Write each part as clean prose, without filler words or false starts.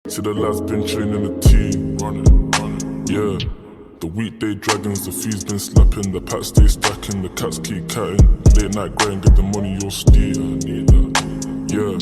See the lads been training the team, running, yeah. The weekday dragons, the fees been slapping, the packs stay stacking, the cats keep catting. Late night grind, get the money, you'll steal. Yeah.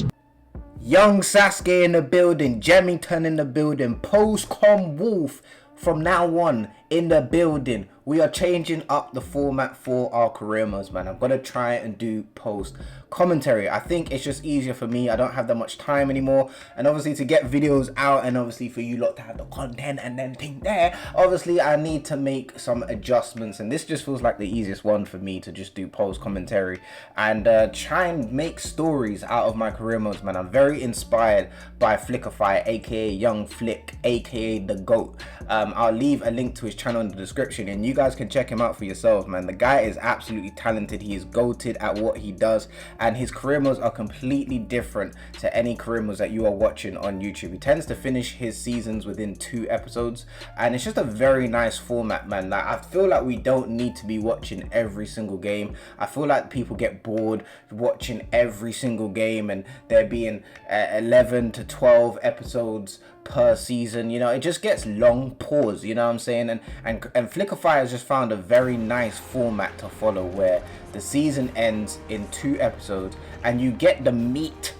Young Sasuke in the building, Jemington in the building, Postcom Wolf from now on in the building. We are changing up the format for our career modes, man. I'm gonna try and do post commentary. I think it's just easier for me. I don't have that much time anymore, and obviously to get videos out, and obviously for you lot to have the content and then thing there, obviously I need to make some adjustments, and this just feels like the easiest one for me to just do post commentary and try and make stories out of my career modes, man. I'm very inspired by Flickify, aka Young Flick, aka the GOAT. I'll leave a link to his channel in the description, and you guys can check him out for yourselves, man. The guy is absolutely talented. He is goated at what he does, and his career modes are completely different to any career modes that you are watching on YouTube. He tends to finish his seasons within 2 episodes, and it's just a very nice format, man. Like, I feel like we don't need to be watching every single game. I feel like people get bored watching every single game, and there being 11 to 12 episodes per season. You know, it just gets long pause, you know what I'm saying? And Flickify has just found a very nice format to follow, where the season ends in 2 episodes and you get the meat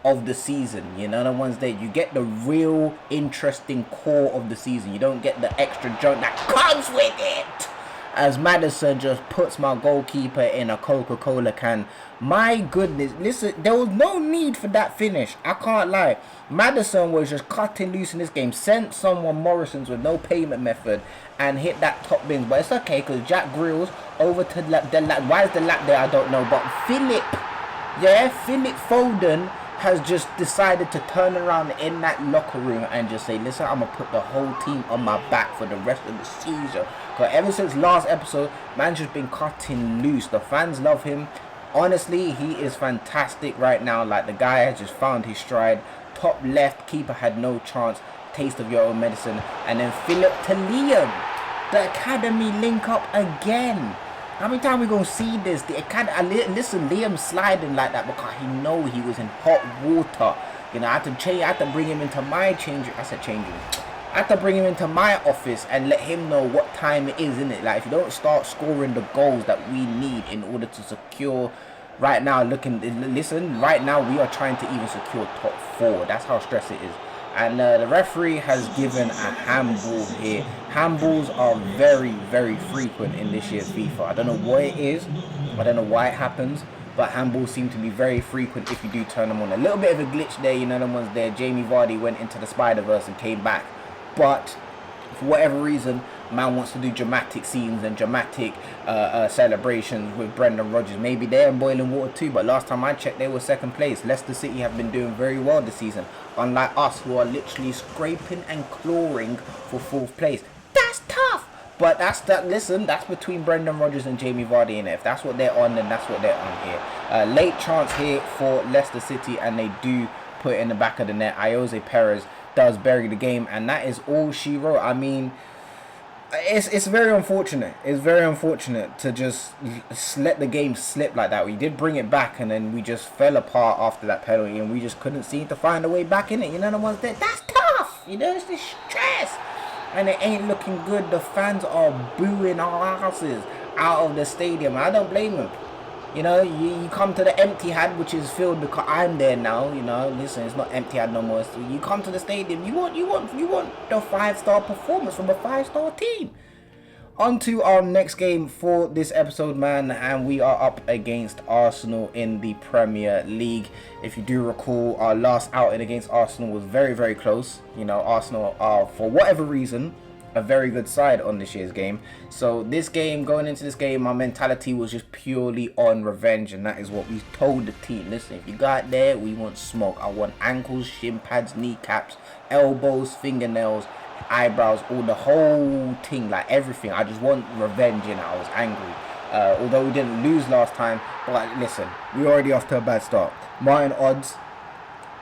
of the season, you know, the ones that you get the real interesting core of the season. You don't get the extra junk that comes with it. As Madison just puts my goalkeeper in a Coca-Cola can. My goodness, listen, there was no need for that finish. I can't lie. Madison was just cutting loose in this game. Sent someone Morrison's with no payment method and hit that top bins. But it's okay, because Jack Grills over to the lap. Why is the lap there? I don't know. But Philip Foden has just decided to turn around in that locker room and just say, listen, I'm going to put the whole team on my back for the rest of the season. Because ever since last episode, man's just been cutting loose. The fans love him. Honestly, he is fantastic right now. Like, the guy has just found his stride. Top left, keeper had no chance. Taste of your own medicine. And then Philip to Liam. The academy link up again. How many times we gonna see this? The academy. Listen, Liam sliding like that because he know he was in hot water. You know, I had to bring him into my changing. I had to bring him into my office and let him know what time it is, innit? Like, if you don't start scoring the goals that we need in order to secure, right now, right now we are trying to even secure top 4. That's how stressed it is. And the referee has given a handball here. Handballs are very, very frequent in this year's FIFA. I don't know what it is. I don't know why it happens. But handballs seem to be very frequent if you do turn them on. A little bit of a glitch there, you know, the ones there. Jamie Vardy went into the Spider-Verse and came back. But for whatever reason, man wants to do dramatic scenes and dramatic celebrations with Brendan Rodgers. Maybe they're in boiling water too, but last time I checked, they were 2nd place. Leicester City have been doing very well this season, unlike us, who are literally scraping and clawing for 4th place. That's tough, but listen, that's between Brendan Rodgers and Jamie Vardy, and if that's what they're on, then that's what they're on here. Late chance here for Leicester City, and they do put it in the back of the net. Jose Perez does bury the game, and that is all she wrote. I mean, it's very unfortunate. It's very unfortunate to just let the game slip like that. We did bring it back, and then we just fell apart after that penalty, and we just couldn't seem to find a way back in it. You know, the ones that's tough. You know, it's the stress, and it ain't looking good. The fans are booing our asses out of the stadium. I don't blame them. You know, you come to the empty had, which is filled because I'm there now. You know, listen, it's not empty had no more. So you come to the stadium, you want the 5-star performance from a 5-star team. On to our next game for this episode, man, and we are up against Arsenal in the Premier League. If you do recall, our last outing against Arsenal was very, very close. You know, Arsenal are, for whatever reason, a very good side on this year's game. So this game, going into this game, my mentality was just purely on revenge, and that is what we told the team. Listen, if you got there, we want smoke. I want ankles, shin pads, kneecaps, elbows, fingernails, eyebrows, all the whole thing, like everything. I just want revenge, and I was angry. Although we didn't lose last time, but listen, we're already off to a bad start. Martin Odds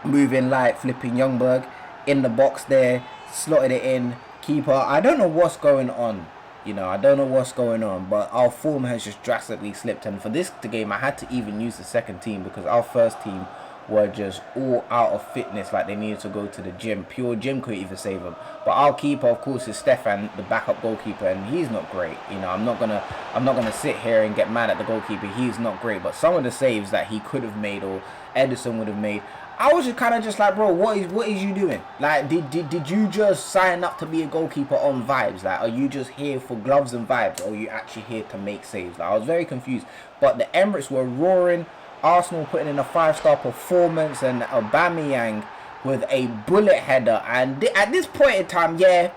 moving like flipping Youngberg in the box there, slotted it in. Keeper, I don't know what's going on. You know, I don't know what's going on, but our form has just drastically slipped. And for this game, I had to even use the second team because our first team were just all out of fitness, like they needed to go to the gym. Pure gym couldn't even save them. But our keeper, of course, is Stefan, the backup goalkeeper, and he's not great. You know, I'm not gonna sit here and get mad at the goalkeeper. He's not great, but some of the saves that he could have made or Edison would have made, I was just kind of just like, bro, what is you doing? Like, did you just sign up to be a goalkeeper on vibes? Like, are you just here for gloves and vibes, or are you actually here to make saves? Like, I was very confused. But the Emirates were roaring. Arsenal putting in a 5-star performance, and Aubameyang with a bullet header. And at this point in time, I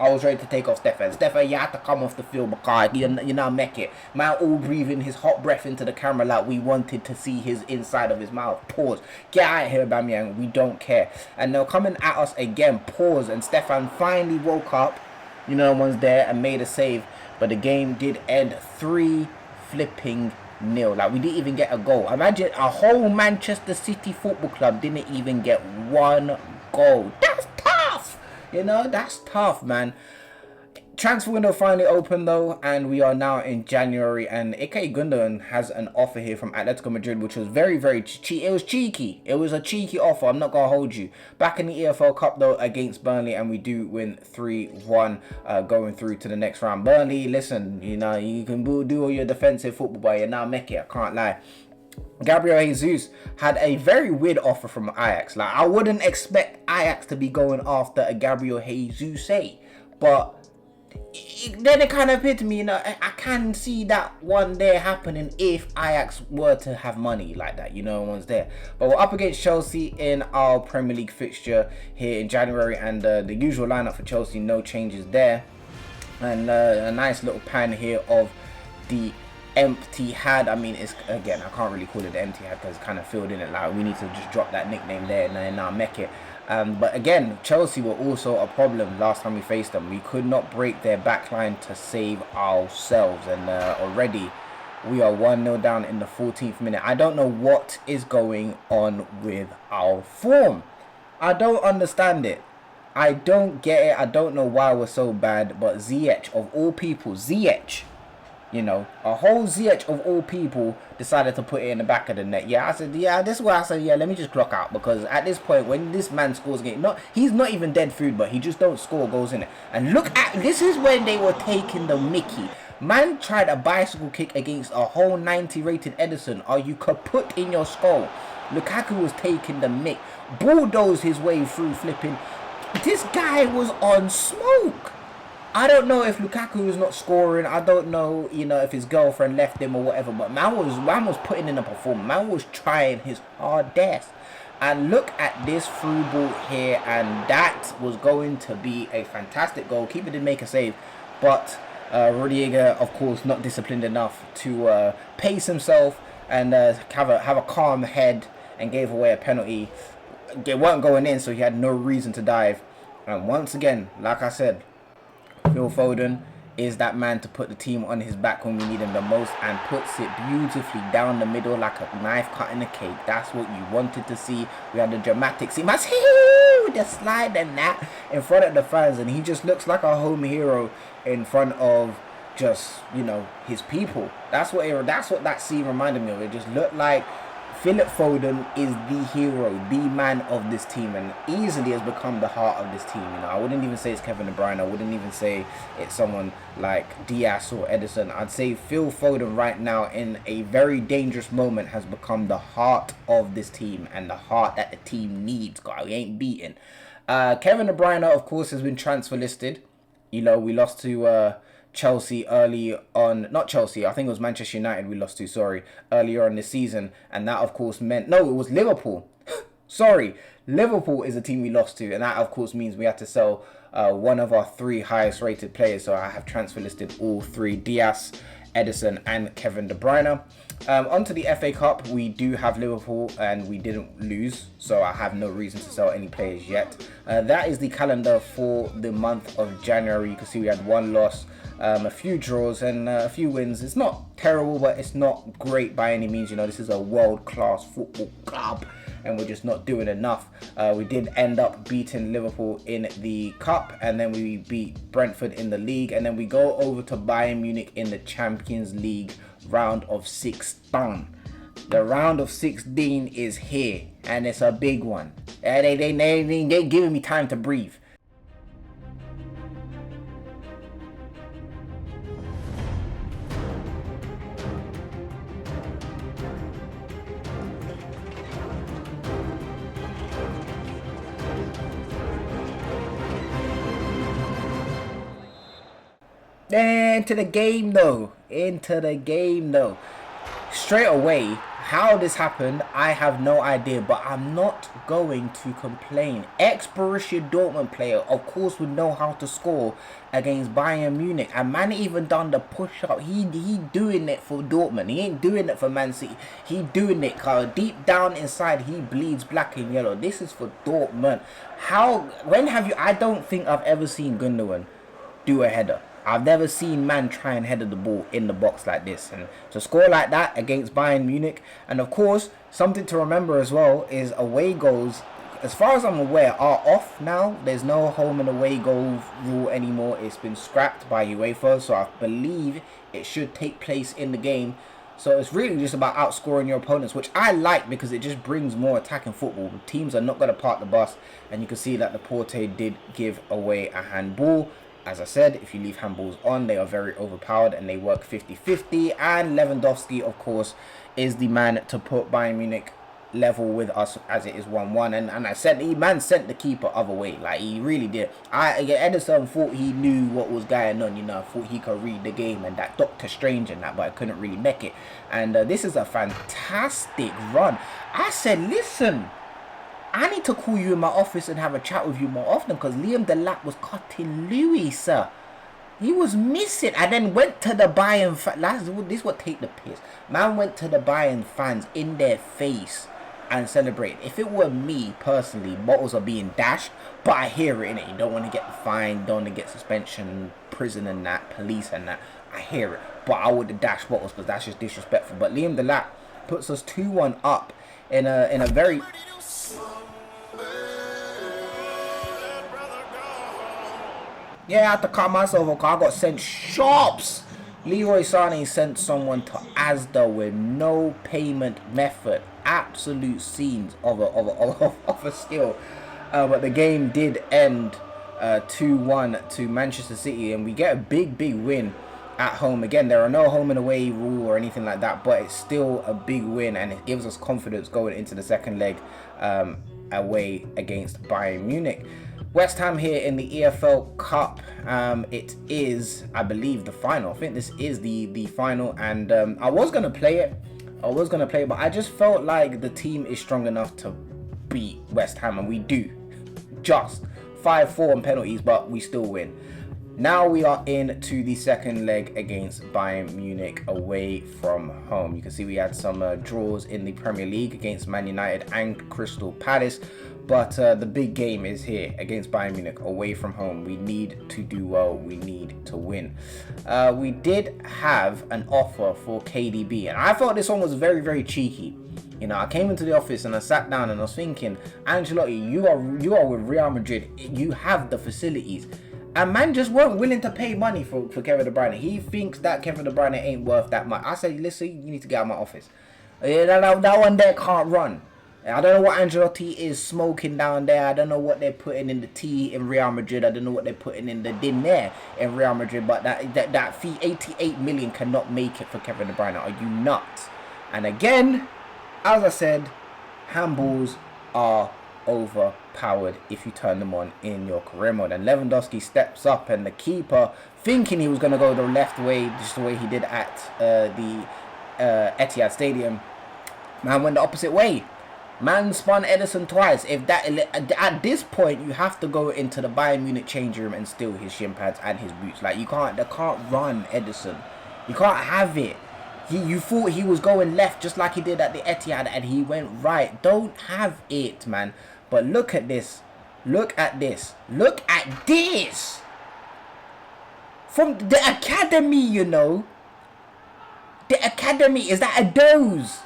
was ready to take off Stefan. Stefan, you had to come off the field because you now make it. Man, all breathing his hot breath into the camera like we wanted to see his inside of his mouth. Pause. Get out of here, Aubameyang. We don't care. And they're coming at us again. Pause. And Stefan finally woke up. You know, one's there and made a save. But the game did end 3 flipping 0. Like, we didn't even get a goal. Imagine a whole Manchester City Football Club didn't even get 1 goal. That's tough. You know, that's tough, man. Transfer window finally open though, and we are now in January, and Ilkay Gundogan has an offer here from Atletico Madrid, which was very, very cheeky. It was cheeky. It was a cheeky offer. I'm not gonna hold you. Back in the EFL Cup though against Burnley, and we do win 3-1, going through to the next round. Burnley, listen, you know, you can do all your defensive football, but you're now make it. I can't lie. Gabriel Jesus had a very weird offer from Ajax. Like, I wouldn't expect Ajax to be going after a Gabriel Jesus, but then it kind of appeared to me, you know, I can see that one day happening if Ajax were to have money like that, you know, one's there. But we're up against Chelsea in our Premier League fixture here in January, and the usual lineup for Chelsea, no changes there. And a nice little pan here of the empty had. I mean, it's, again, I can't really call it the empty had because it's kind of filled in it. Like, we need to just drop that nickname there and then now make it. But again, Chelsea were also a problem last time we faced them. We could not break their backline to save ourselves, and already we are 1-0 down in the 14th minute. I don't know what is going on with our form. I don't understand it. I don't get it. I don't know why we're so bad. But Ziyech, of all people, Ziyech, you know, a whole Ziyech of all people decided to put it in the back of the net. Yeah, I said, yeah, this is why I said, yeah, let me just clock out. Because at this point, when this man scores again, he's not even dead food, but he just don't score goals in it. And look at, this is when they were taking the mickey. Man tried a bicycle kick against a whole 90 rated Edison. Are you kaput in your skull? Lukaku was taking the mick. Bulldozed his way through flipping. This guy was on smoke. I don't know if Lukaku was not scoring. I don't know, you know, if his girlfriend left him or whatever. But man was putting in a performance. Man was trying his hardest. And look at this through ball here. And that was going to be a fantastic goal. Keeper did make a save. But Rodriguez, of course, not disciplined enough to pace himself and have a calm head, and gave away a penalty. They weren't going in, so he had no reason to dive. And once again, like I said, Phil Foden is that man to put the team on his back when we need him the most, and puts it beautifully down the middle like a knife cutting a cake. That's what you wanted to see. We had the dramatic scene, with the slide and that in front of the fans, and he just looks like a home hero in front of just, you know, his people. That's what that scene reminded me of. It just looked like Philip Foden is the hero, the man of this team, and easily has become the heart of this team. You know, I wouldn't even say it's Kevin De Bruyne. I wouldn't even say it's someone like Diaz or Edison. I'd say Phil Foden right now, in a very dangerous moment, has become the heart of this team, and the heart that the team needs. God, we ain't beaten. Kevin De Bruyne, of course, has been transfer listed. You know, we lost to Chelsea early on, not Chelsea, I think it was Manchester United we lost to, sorry, earlier on this season, and that of course meant, no, it was Liverpool. Sorry, Liverpool is a team we lost to, and that of course means we had to sell one of our 3 highest rated players. So I have transfer listed all 3, Diaz, Edison and Kevin De Bruyne. Onto the FA Cup, we do have Liverpool and we didn't lose, so I have no reason to sell any players yet. That is the calendar for the month of January. You can see we had 1 loss, a few draws and a few wins. It's not terrible, but it's not great by any means. You know, this is a world-class football club and we're just not doing enough. We did end up beating Liverpool in the cup, and then we beat Brentford in the league, and then we go over to Bayern Munich in the Champions League round of 16. The round of 16 is here, and it's a big one. They giving me time to breathe. Into the game though. Straight away, how this happened, I have no idea, but I'm not going to complain. Ex-Borussia Dortmund player, of course, would know how to score against Bayern Munich. And man even done the push-up. He doing it for Dortmund. He ain't doing it for Man City. He doing it because deep down inside, he bleeds black and yellow. This is for Dortmund. I don't think I've ever seen Gundogan do a header. I've never seen man try and header the ball in the box like this, and to score like that against Bayern Munich. And of course, something to remember as well is away goals, as far as I'm aware, are off now. There's no home and away goal rule anymore. It's been scrapped by UEFA, so I believe it should take place in the game. So it's really just about outscoring your opponents, which I like because it just brings more attacking football. Teams are not going to park the bus, and you can see that the Porte did give away a handball. As I said, if you leave handballs on, they are very overpowered and they work 50-50. And Lewandowski, of course, is the man to put Bayern Munich level with us as it is 1-1. And I said, man sent the keeper other way. Like, he really did. Ederson thought he knew what was going on, thought he could read the game and that Doctor Strange and that, but I couldn't really make it. And this is a fantastic run. I said, listen, I need to call you in my office and have a chat with you more often, because Liam Delap was cutting Louis, sir. He was missing. And then went to the Bayern fans. This is what take the piss. Man went to the Bayern fans in their face and celebrate. If it were me, personally, bottles are being dashed. But I hear it, innit? You don't want to get the fine, don't want to get suspension, prison and that, police and that. I hear it. But I would have dashed bottles because that's just disrespectful. But Liam Delap puts us 2-1 up in a very... Yeah, I had to cut myself off because I got sent shops. Leroy Sané sent someone to Asda with no payment method. Absolute scenes of a skill. But the game did end 2-1 to Manchester City, and we get a big win at home. Again, there are no home and away rule or anything like that, but it's still a big win, and it gives us confidence going into the second leg away against Bayern Munich. West Ham here in the EFL Cup. It is, I believe, the final. I think this is the final, and I was going to play it, but I just felt like the team is strong enough to beat West Ham, and we do. Just 5-4 on penalties, but we still win. Now we are into the second leg against Bayern Munich away from home. You can see we had some draws in the Premier League against Man United and Crystal Palace. But the big game is here against Bayern Munich away from home. We need to do well. We need to win. We did have an offer for KDB, and I thought this one was very cheeky. I came into the office and I sat down and I was thinking, Ancelotti, you are with Real Madrid. You have the facilities. And man just weren't willing to pay money for Kevin De Bruyne. He thinks that Kevin De Bruyne ain't worth that much. I said, listen, you need to get out of my office. That one there can't run. I don't know what Ancelotti is smoking down there. I don't know what they're putting in the tea in Real Madrid. I don't know what they're putting in the dinner in Real Madrid. But that fee, 88 million, cannot make it for Kevin De Bruyne. Are you nuts? And again, as I said, handballs are overpowered if you turn them on in your career mode. And Lewandowski steps up, and the keeper, thinking he was going to go the left way, just the way he did at the Etihad Stadium, man went the opposite way. Man spun Ederson twice. At this point, you have to go into the Bayern Munich changing room and steal his shin pads and his boots. Like, they can't run Ederson. You can't have it. You thought he was going left just like he did at the Etihad, and he went right. Don't have it, man. But look at this. Look at this. Look at this. From the academy, The academy, is that a dose?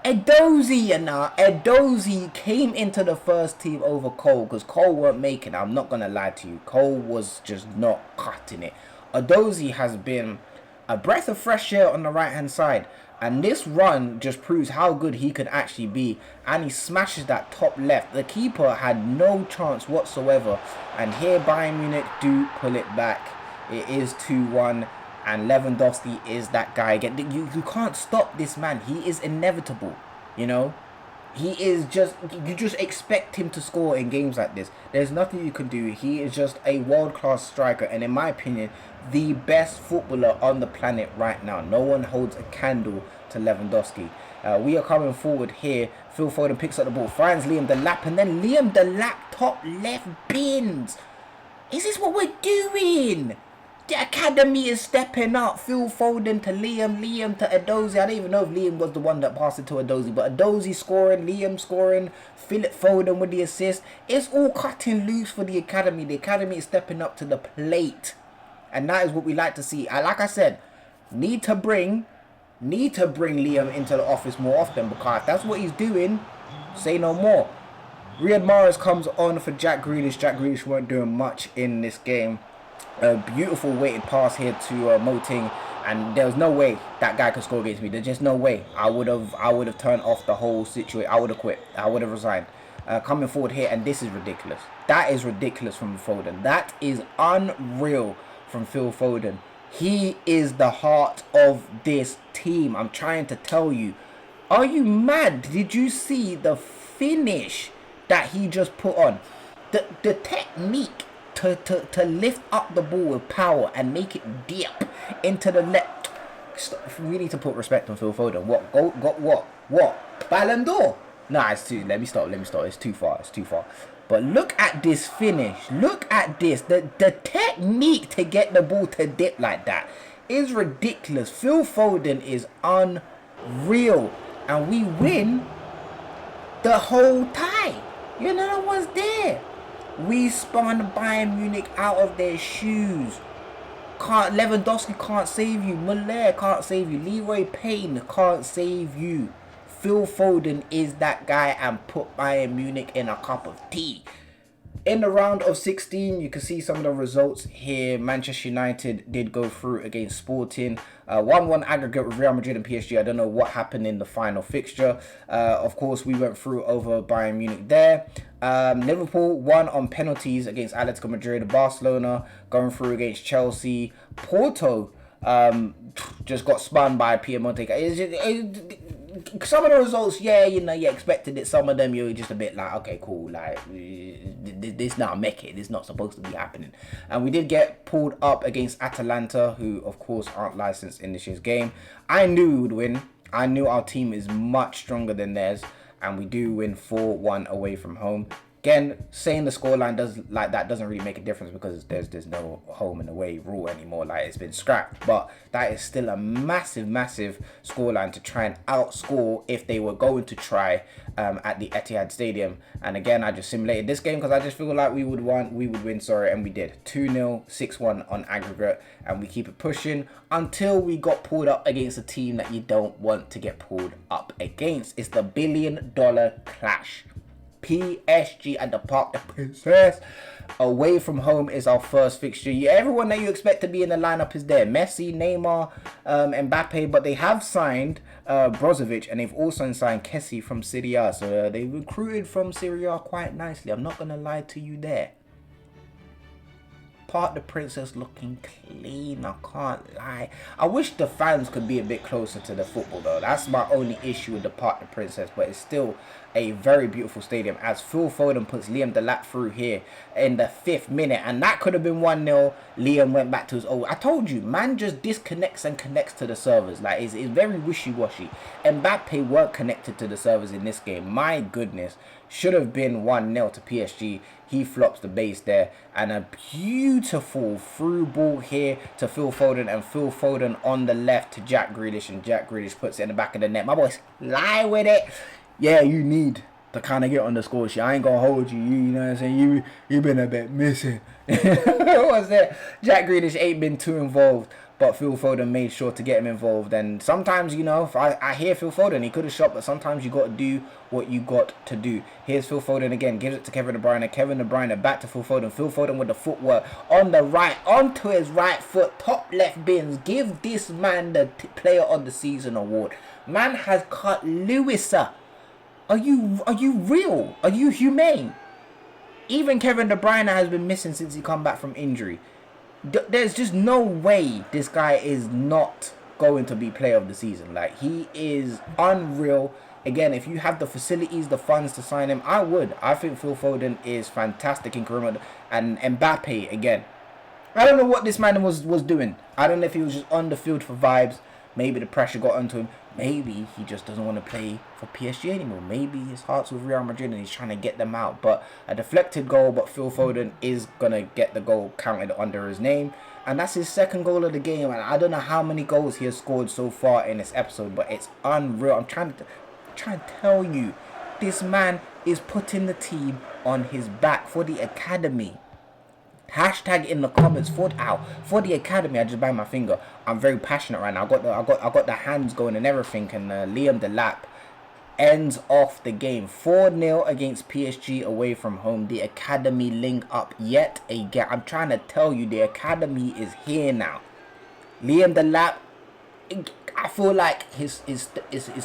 Edozie, Edozie came into the first team over Cole because Cole weren't making it. I'm not going to lie to you. Cole was just not cutting it. Edozie has been a breath of fresh air on the right hand side. And this run just proves how good he could actually be. And he smashes that top left. The keeper had no chance whatsoever. And here Bayern Munich do pull it back. It is 2-1. And Lewandowski is that guy. You can't stop this man. He is inevitable. You know? He is just, you just expect him to score in games like this. There's nothing you can do. He is just a world-class striker. And in my opinion, the best footballer on the planet right now. No one holds a candle to Lewandowski. We are coming forward here. Phil Foden picks up the ball, finds Liam Delap, and then Liam Delap top left bins. Is this what we're doing? The academy is stepping up. Phil Foden to Liam, Liam to Edozie. I don't even know if Liam was the one that passed it to Edozie, but Edozie scoring, Liam scoring, Philip Foden with the assist. It's all cutting loose for the academy. The academy is stepping up to the plate, and that is what we like to see. Like I said, need to bring Liam into the office more often, because if that's what he's doing, say no more. Riyad Mahrez comes on for Jack Grealish. Jack Grealish weren't doing much in this game. A beautiful weighted pass here to Moting, and there was no way that guy could score against me. There's just no way. I would have turned off the whole situation. I would have quit. I would have resigned. Coming forward here, and this is ridiculous. That is ridiculous from Foden. That is unreal from Phil Foden. He is the heart of this team. I'm trying to tell you. Are you mad? Did you see the finish that he just put on? The technique to lift up the ball with power and make it dip into the left. We need to put respect on Phil Foden. What? Ballon d'Or? Nah, it's too. Let me stop. It's too far. But look at this finish. Look at this. The technique to get the ball to dip like that is ridiculous. Phil Foden is unreal. And we win the whole tie. You know, no one's there. We spun Bayern Munich out of their shoes. Lewandowski can't save you. Muller can't save you. Leroy Payne can't save you. Phil Foden is that guy, and put Bayern Munich in a cup of tea. In the round of 16, you can see some of the results here. Manchester United did go through against Sporting. 1-1 aggregate with Real Madrid and PSG. I don't know what happened in the final fixture. Of course, we went through over Bayern Munich there. Liverpool won on penalties against Atletico Madrid. Barcelona going through against Chelsea. Porto just got spun by Piemonte. Some of the results, you expected it. Some of them, you're just a bit like, okay, cool. Like, this not make it. This not supposed to be happening. And we did get pulled up against Atalanta, who, of course, aren't licensed in this year's game. I knew we would win. I knew our team is much stronger than theirs. And we do win 4-1 away from home. Again, saying the scoreline doesn't really make a difference, because there's no home and away rule anymore. Like, it's been scrapped, but that is still a massive scoreline to try and outscore if they were going to try at the Etihad Stadium. And again, I just simulated this game because I just feel like we would win, and we did. 2-0, 6-1 on aggregate, and we keep it pushing until we got pulled up against a team that you don't want to get pulled up against. It's the $1 billion clash. PSG at the Parc des Princes. Away from home is our first fixture. Everyone that you expect to be in the lineup is there. Messi, Neymar, Mbappe, but they have signed Brozovic, and they've also signed Kessie from Serie A. So they recruited from Serie A quite nicely. I'm not going to lie to you there. Parc des Princes looking clean, I can't lie. I wish the fans could be a bit closer to the football though. That's my only issue with the Parc des Princes, but it's still a very beautiful stadium, as Phil Foden puts Liam Delap through here in the 5th minute, and that could have been 1-0. Liam went back to his old. I told you, man just disconnects and connects to the servers. Like, it's very wishy-washy. Mbappe weren't connected to the servers in this game. My goodness. Should have been 1-0 to PSG. He flops the base there, and a beautiful through ball here to Phil Foden, and Phil Foden on the left to Jack Grealish, and Jack Grealish puts it in the back of the net. My boys, lie with it. Yeah, you need to kind of get on the score sheet. I ain't gonna hold you. You know what I'm saying? You been a bit missing. What was that? Jack Grealish ain't been too involved, but Phil Foden made sure to get him involved. And sometimes, you know, if I hear Phil Foden, he could have shot, but sometimes you got to do what you got to do. Here's Phil Foden again, gives it to Kevin De Bruyne. Kevin De Bruyne back to Phil Foden. Phil Foden with the footwork on the right, onto his right foot, top left bins. Give this man the Player of the Season award. Man has cut Lewis. Are you real? Are you humane? Even Kevin De Bruyne has been missing since he come back from injury. There's just no way this guy is not going to be Player of the Season. Like, he is unreal. Again, if you have the facilities, the funds to sign him, I would. I think Phil Foden is fantastic in Cameroon. And Mbappe, again. I don't know what this man was doing. I don't know if he was just on the field for vibes. Maybe the pressure got onto him. Maybe he just doesn't want to play for PSG anymore. Maybe his heart's with Real Madrid and he's trying to get them out. But a deflected goal, but Phil Foden is going to get the goal counted under his name. And that's his second goal of the game. And I don't know how many goals he has scored so far in this episode, but it's unreal. I'm trying to tell you, this man is putting the team on his back for the academy. Hashtag in the comments for the academy. I just banged my finger. I'm very passionate right now. I got the hands going and everything. And Liam Delap ends off the game 4-0 against PSG away from home. The academy link up yet again. I'm trying to tell you, the academy is here now. Liam Delap, I feel like his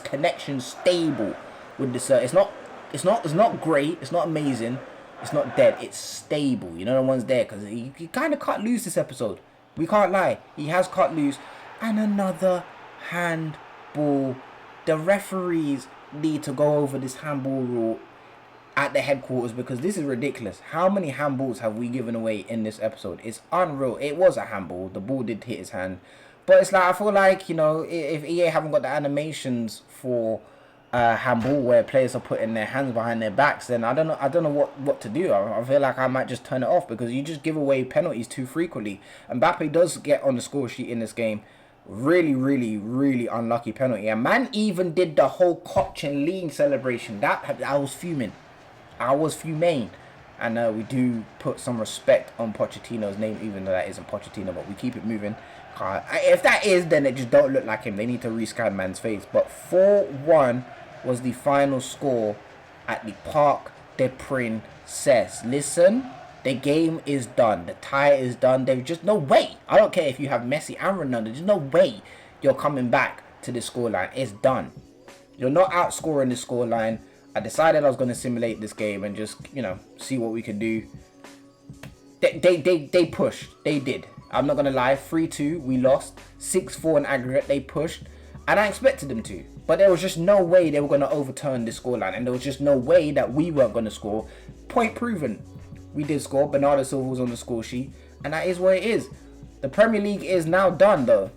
connection stable with this. It's not great. It's not amazing. It's not dead. It's stable. You know, the one's there because he kind of cut loose this episode. We can't lie. He has cut loose. And another handball. The referees need to go over this handball rule at the headquarters because this is ridiculous. How many handballs have we given away in this episode? It's unreal. It was a handball. The ball did hit his hand. But it's like, I feel like, you know, if EA haven't got the animations for handball where players are putting their hands behind their backs, then I don't know what to do. I feel like I might just turn it off because you just give away penalties too frequently. Mbappe does get on the score sheet in this game. Really, really, really unlucky penalty. And man even did the whole Koch and lean celebration. I was fuming. I was fuming. And we do put some respect on Pochettino's name, even though that isn't Pochettino, but we keep it moving. If that is, then it just don't look like him. They need to rescan man's face. But 4-1 was the final score at the Parc des Princes. Listen, the game is done. The tie is done. There's just no way. I don't care if you have Messi and Ronaldo. There's no way you're coming back to the scoreline. It's done. You're not outscoring the scoreline. I decided I was going to simulate this game and just, you know, see what we could do. They pushed. They did. I'm not going to lie. 3-2, we lost. 6-4 in aggregate, they pushed. And I expected them to. But there was just no way they were going to overturn the scoreline. And there was just no way that we weren't going to score. Point proven. We did score. Bernardo Silva was on the score sheet. And that is what it is. The Premier League is now done, though.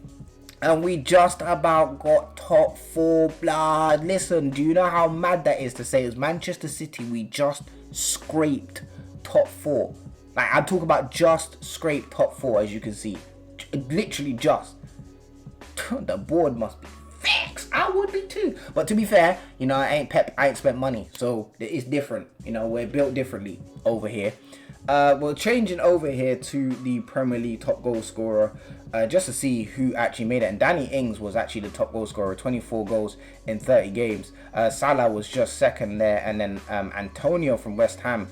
And we just about got top 4, blood. Listen, do you know how mad that is to say? As Manchester City, we just scraped top 4. Like, I'm talking about just scraped top 4, as you can see. Literally just. The board must be vexed. I would be too. But to be fair, you know, I ain't Pep. I ain't spent money. So, it's different. You know, we're built differently over here. Well, changing over here to the Premier League top goal scorer, just to see who actually made it. And Danny Ings was actually the top goal scorer, 24 goals in 30 games. Salah was just second there, and then Antonio from West Ham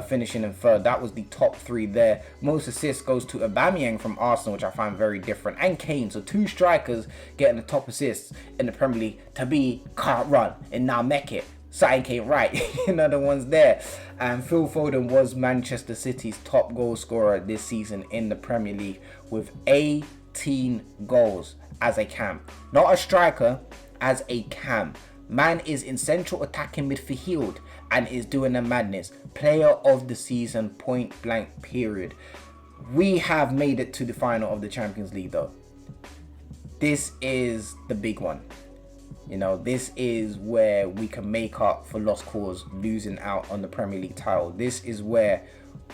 finishing in third. That was the top 3 there. Most assists goes to Aubameyang from Arsenal, which I find very different, and Kane. So 2 strikers getting the top assists in the Premier League. To be can't run and now make it. Something came right. You know, the ones there. And Phil Foden was Manchester City's top goal scorer this season in the Premier League with 18 goals as a cam. Not a striker, as a cam. Man is in central attacking midfield and is doing a madness. Player of the season, point blank, period. We have made it to the final of the Champions League, though. This is the big one. You know, this is where we can make up for lost cause, losing out on the Premier League title. This is where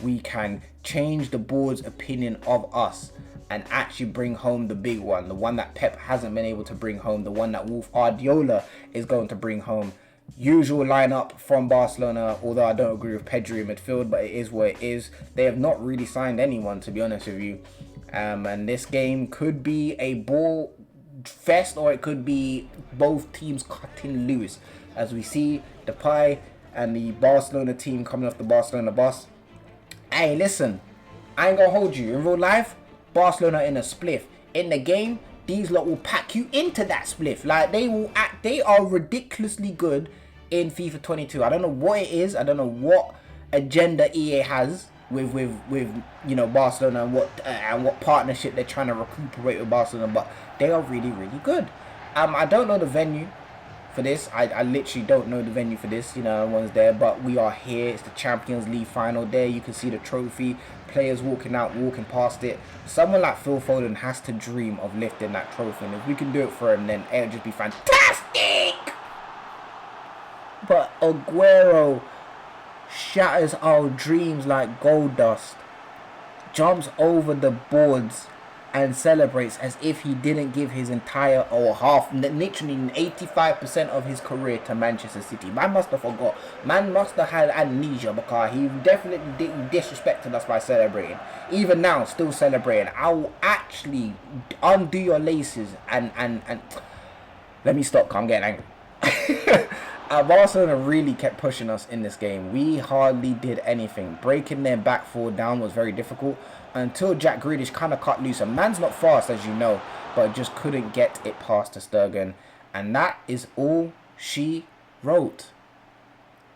we can change the board's opinion of us and actually bring home the big one. The one that Pep hasn't been able to bring home. The one that Wolf Guardiola is going to bring home. Usual lineup from Barcelona, although I don't agree with Pedri in midfield, but it is what it is. They have not really signed anyone, to be honest with you. And this game could be a ball fest, or it could be both teams cutting loose. As we see Depay and the Barcelona team coming off the Barcelona bus. Hey, listen, I ain't gonna hold you. In real life, Barcelona in a spliff. In the game, these lot will pack you into that spliff. Like, they are ridiculously good in FIFA 22. I don't know what it is. I don't know what agenda EA has with you know, Barcelona, and what partnership they're trying to recuperate with Barcelona, but they are really, really good. I don't know the venue for this. I literally don't know the venue for this. You know, no one's there, but we are here. It's the Champions League final. There you can see the trophy, players walking past it. Someone like Phil Foden has to dream of lifting that trophy, and if we can do it for him, then it'll just be fantastic. But Aguero shatters our dreams like gold dust, jumps over the boards and celebrates as if he didn't give his entire, or half, literally 85% of his career to Manchester City. Man must have forgot. Man must have had amnesia, because he definitely disrespected us by celebrating. Even now, still celebrating. I will actually undo your laces and let me stop, I'm getting angry. Barcelona really kept pushing us in this game. We hardly did anything. Breaking their back four down was very difficult until Jack Grealish kind of cut loose. And man's not fast, as you know, but just couldn't get it past to Sturgeon. And that is all she wrote.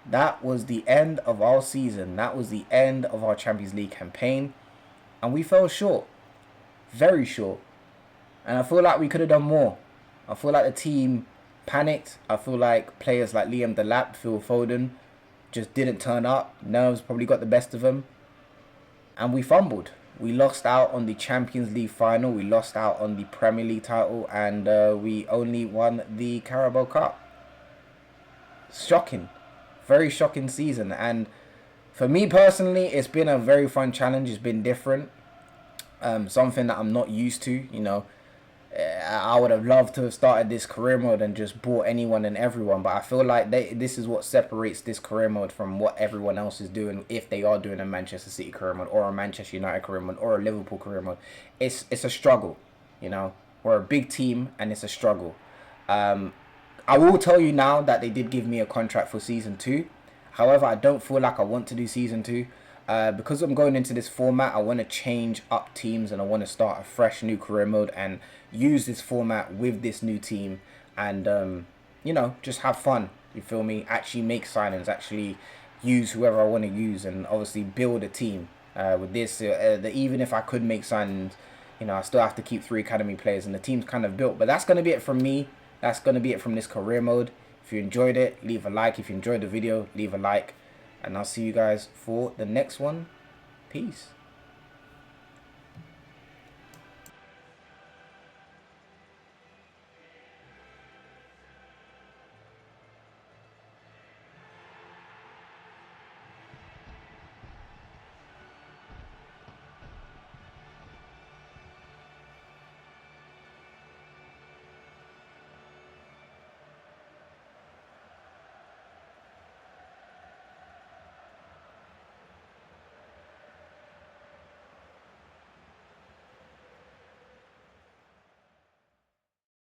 That was the end of our season. That was the end of our Champions League campaign. And we fell short. Very short. And I feel like we could have done more. I feel like the team panicked. I feel like players like Liam Delap, Phil Foden just didn't turn up. Nerves probably got the best of them. And we fumbled. We lost out on the Champions League final. We lost out on the Premier League title. And we only won the Carabao Cup. Shocking. Very shocking season. And for me personally, it's been a very fun challenge. It's been different. Something that I'm not used to, you know. I would have loved to have started this career mode and just bought anyone and everyone, but I feel like this is what separates this career mode from what everyone else is doing, if they are doing a Manchester City career mode or a Manchester United career mode or a Liverpool career mode. It's a struggle, you know. We're a big team and it's a struggle. I will tell you now that they did give me a contract for season 2. However, I don't feel like I want to do season 2. Because I'm going into this format, I want to change up teams and I want to start a fresh new career mode and use this format with this new team and, you know, just have fun. You feel me? Actually make signings, actually use whoever I want to use and obviously build a team. With this, even if I could make signings, you know, I still have to keep 3 academy players and the team's kind of built. But that's going to be it from me. That's going to be it from this career mode. If you enjoyed it, leave a like. If you enjoyed the video, leave a like. And I'll see you guys for the next one. Peace.